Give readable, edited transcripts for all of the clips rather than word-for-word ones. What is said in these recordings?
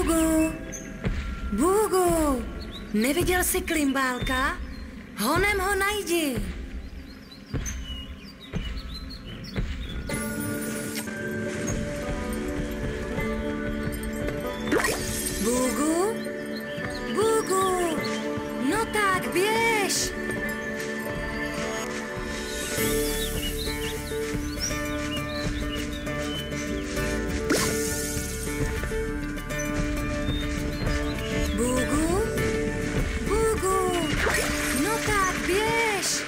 Bugu! Bugu! Neviděl jsi Klimbálka? Honem ho najdi! Bugu? Bugu! No tak běž! Bugu? Bugu! No tak běž!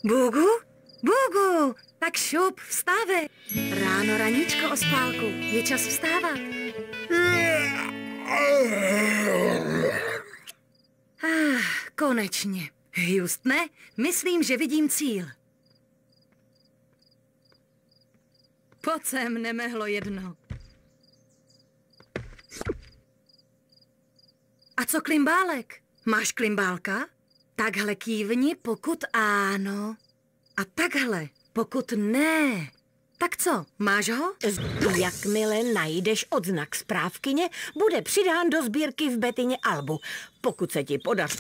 Bugu? Bugu! Tak šup, vstávej. Ráno raníčko, Ospálku. Je čas vstávat. Konečně. Houstone, myslím, že vidím cíl. Pojď sem, nemehlo jedno. A co Klimbálek? Máš Klimbálka? Takhle kývni, pokud ano. A takhle, pokud ne. Tak co, máš ho? Jakmile najdeš odznak správkyně, bude přidán do sbírky v Bettině albu. Pokud se ti podaří.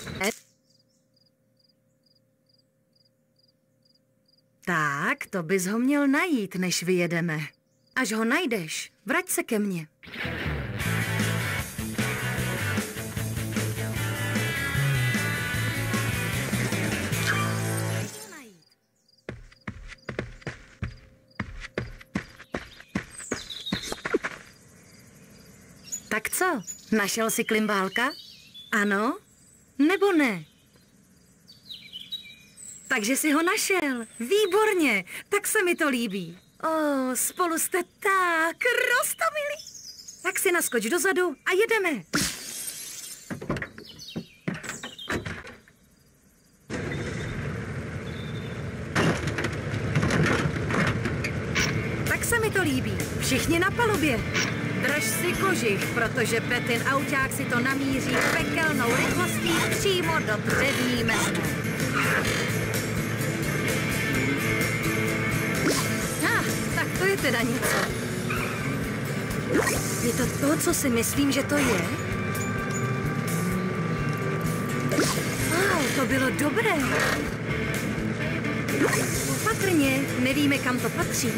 Tak, to bys ho měl najít, než vyjedeme. Až ho najdeš, vrať se ke mně. Tak co, našel jsi Klimbálka? Ano? Nebo ne? Takže jsi ho našel. Výborně, tak se mi to líbí. Spolu jste tak roztomilí. Tak si naskoč dozadu a jedeme. Tak se mi to líbí. Všichni na palubě. Drž si kožich, protože Bettin auták si to namíří pekelnou rychlostí přímo do dřevní mezny. Tak to je teda něco. Je to to, co si myslím, že to je? To bylo dobré. Opatrně, nevíme, kam to patří.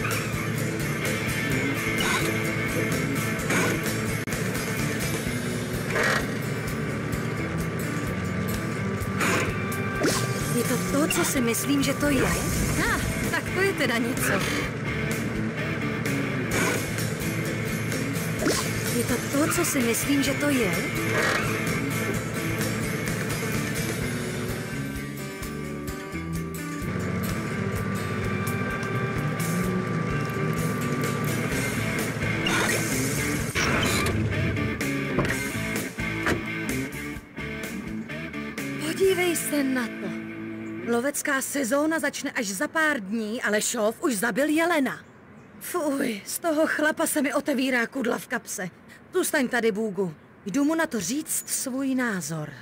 Je to to, co si myslím, že to je? Tak to je teda něco. Je to to, co si myslím, že to je? Podívej se na to. Lovecká sezóna začne až za pár dní, ale šov už zabil jelena. Fuj, z toho chlapa se mi otevírá kudla v kapse. Zůstaň tady, Bugu. Jdu mu na to říct svůj názor.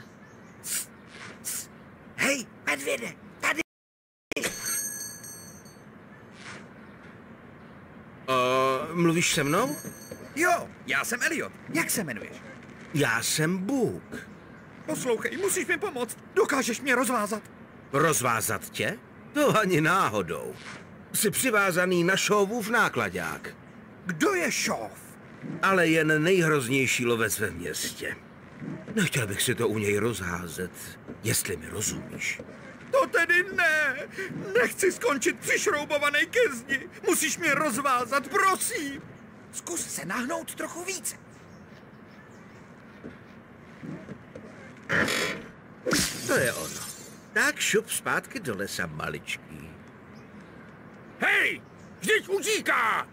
Hej, medvěde, tady! Mluvíš se mnou? Jo, já jsem Elliot. Jak se jmenuješ? Já jsem Bůh. Poslouchej, musíš mi pomoct. Dokážeš mě rozvázat? Rozvázat tě? To ani náhodou. Jsi přivázaný na Šovův nákladák. Kdo je Šov? Ale jen nejhroznější lovec ve městě. Nechtěl bych si to u něj rozházet, jestli mi rozumíš. To tedy ne! Nechci skončit přišroubovaný ke zdi. Musíš mě rozvázat, prosím! Zkus se nahnout trochu více. To je ono. Tak šup zpátky do lesa, maličký. Hej! Vždyť utíká!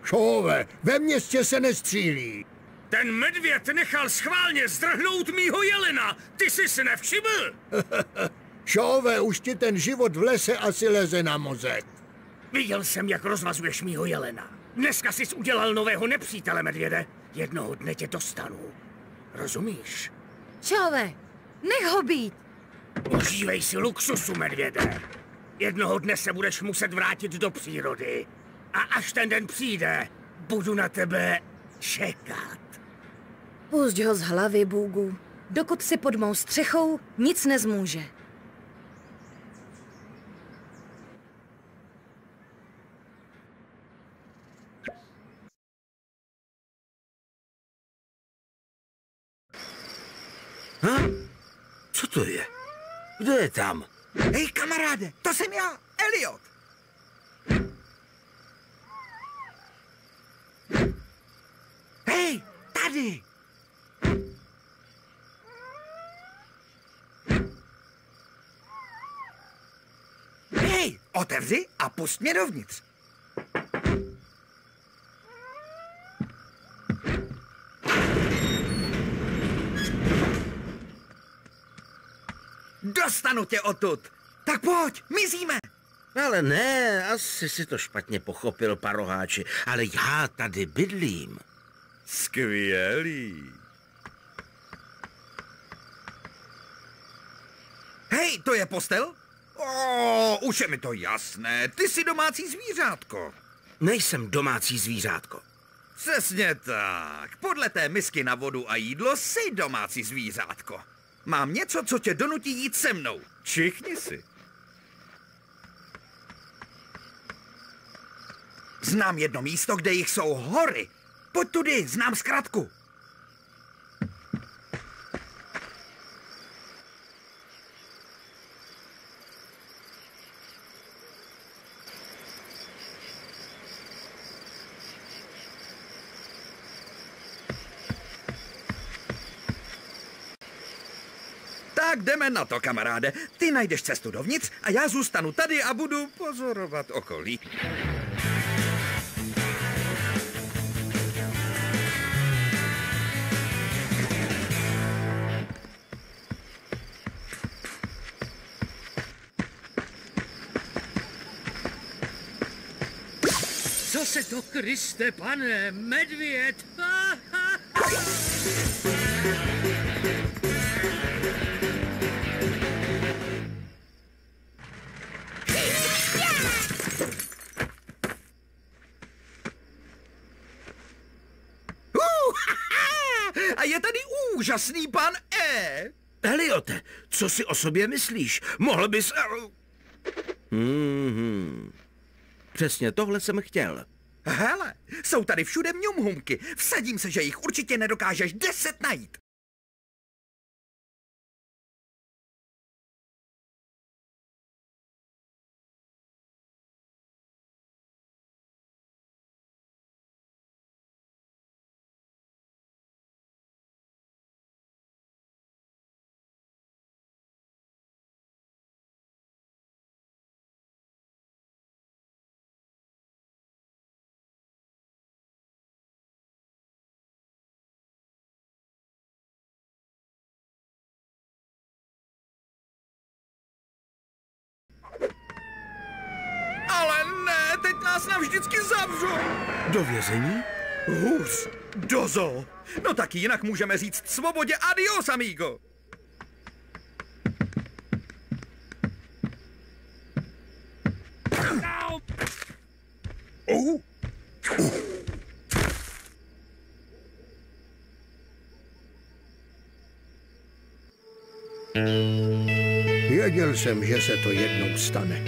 Šove, ve městě se nestřílí. Ten medvěd nechal schválně zdrhnout mýho jelena. Ty jsi si nevšiml? Šove, už ti ten život v lese asi leze na mozek. Viděl jsem, jak rozvazuješ mýho jelena. Dneska jsi udělal nového nepřítele, medvěde. Jednoho dne tě dostanu. Rozumíš? Šove, nech ho být. Užívej si luxusu, medvěde. Jednoho dne se budeš muset vrátit do přírody. A až ten den přijde, budu na tebe čekat. Pusť ho z hlavy, Bůgu. Dokud si pod mou střechou, nic nezmůže. Co to je? Kdo je tam? Hej, kamaráde, to jsem já, Elliot. Hej, tady. Hej, otevři a pust mě dovnitř. Dostanu tě odtud. Tak pojď, mizíme. Ale ne, asi si to špatně pochopil, paroháči, ale já tady bydlím. Skvělý. Hej, to je postel? Už je mi to jasné. Ty jsi domácí zvířátko. Nejsem domácí zvířátko. Přesně tak. Podle té misky na vodu a jídlo jsi domácí zvířátko. Mám něco, co tě donutí jít se mnou. Čichni si. Znám jedno místo, kde jich jsou hory. Pojď tudy, znám zkratku. Tak jdeme na to, kamaráde. Ty najdeš cestu dovnitř a já zůstanu tady a budu pozorovat okolí. Co se to, Kriste, pane, medvěd? A je tady úžasný pan E. Elliote, co si o sobě myslíš? Mohl bys... Přesně tohle jsem chtěl. Hele, jsou tady všude mňumhumky. Vsadím se, že jich určitě nedokážeš 10 najít. Ale ne, teď nás navždycky zavřou. Do vězení? Hus, do zoo. No tak jinak můžeme říct svobodě adios, amigo. Věděl jsem, že se to jednou stane.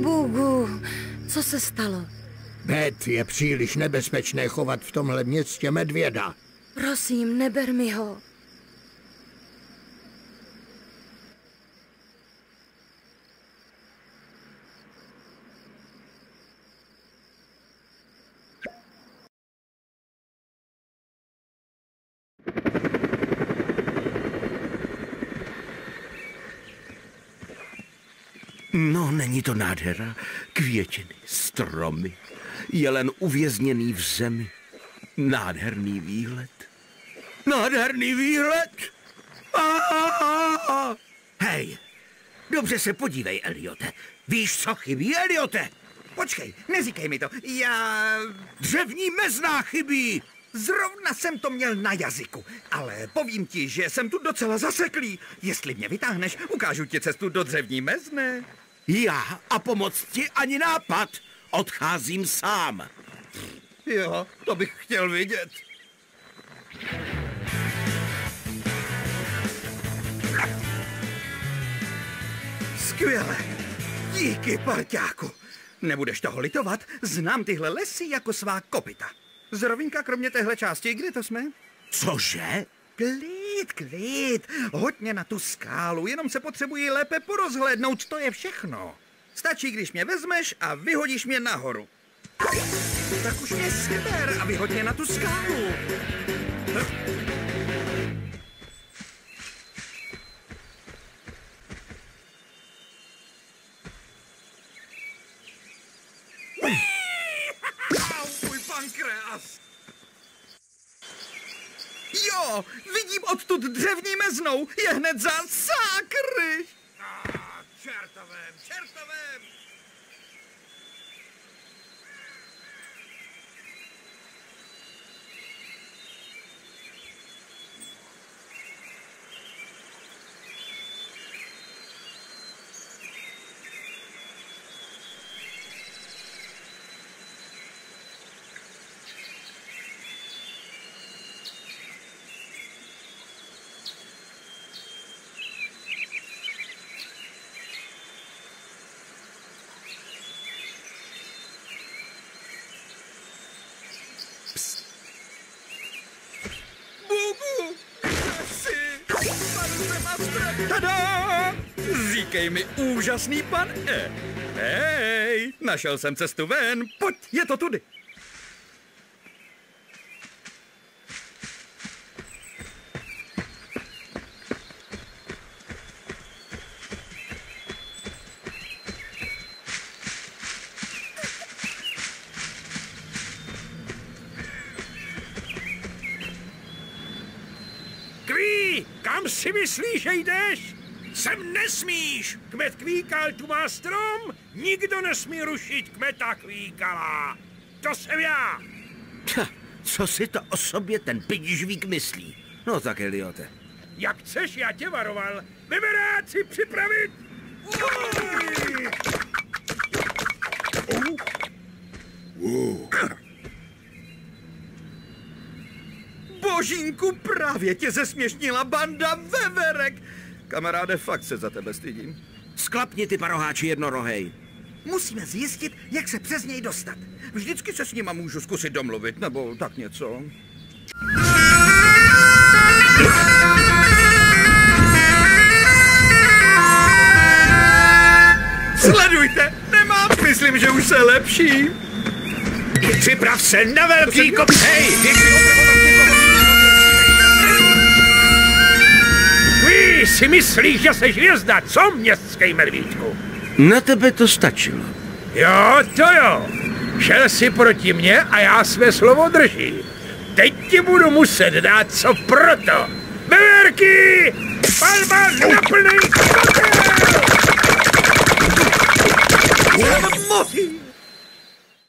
Bůgu, co se stalo? Bet, je příliš nebezpečné chovat v tomhle městě medvěda. Prosím, neber mi ho. No, není to nádhera? Květiny, stromy, jelen uvězněný v zemi. Nádherný výhled. Nádherný výhled. Hej, dobře se podívej, Eliote. Víš, co chybí, Eliote? Počkej, neříkej mi to. Já... Dřevní mezná chybí. Zrovna jsem to měl na jazyku, ale povím ti, že jsem tu docela zaseklý. Jestli mě vytáhneš, ukážu ti cestu do dřevní mezné. Já a pomoct ti ani nápad. Odcházím sám. Jo, to bych chtěl vidět. Skvěle. Díky, parťáku. Nebudeš toho litovat, znám tyhle lesy jako svá kopyta. Zrovínka kromě téhle části, kde to jsme? Cože? Klid. Hoď mě na tu skálu, jenom se potřebuji lépe porozhlédnout, to je všechno. Stačí, když mě vezmeš a vyhodíš mě nahoru. Tak už mě seber a vyhoď mě na tu skálu. Můj pankreas. Jo, vidím odtud dřevní meznou, je hned za sákry. Čertovém. Tada! Říkej mi, úžasný pan E. Hej, našel jsem cestu ven, pojď, je to tudy. Kam si myslíš, že jdeš? Sem nesmíš! Kmet Kvíkal tu má strom, nikdo nesmí rušit kmeta Kvíkala. To jsem já. Co si to o sobě ten pidižvík myslí? No tak, Eliote. Jak chceš, já tě varoval. Vyberáci připravit! Božínku, právě tě zesměšnila banda veverek. Kamaráde, fakt se za tebe stydím. Sklapni ty paroháči jednorohej. Musíme zjistit, jak se přes něj dostat. Vždycky se s nima můžu zkusit domluvit, nebo tak něco. Sledujte, nemám, myslím, že už se lepší. Připrav se na velký kop... Hej! Vy si myslíš, že jsi hvězda, co, městský medvídku? Na tebe to stačilo. Jo, to jo. Šel jsi proti mně a já své slovo držím. Teď ti budu muset dát co proto. Beverky! Palba na plný kotel!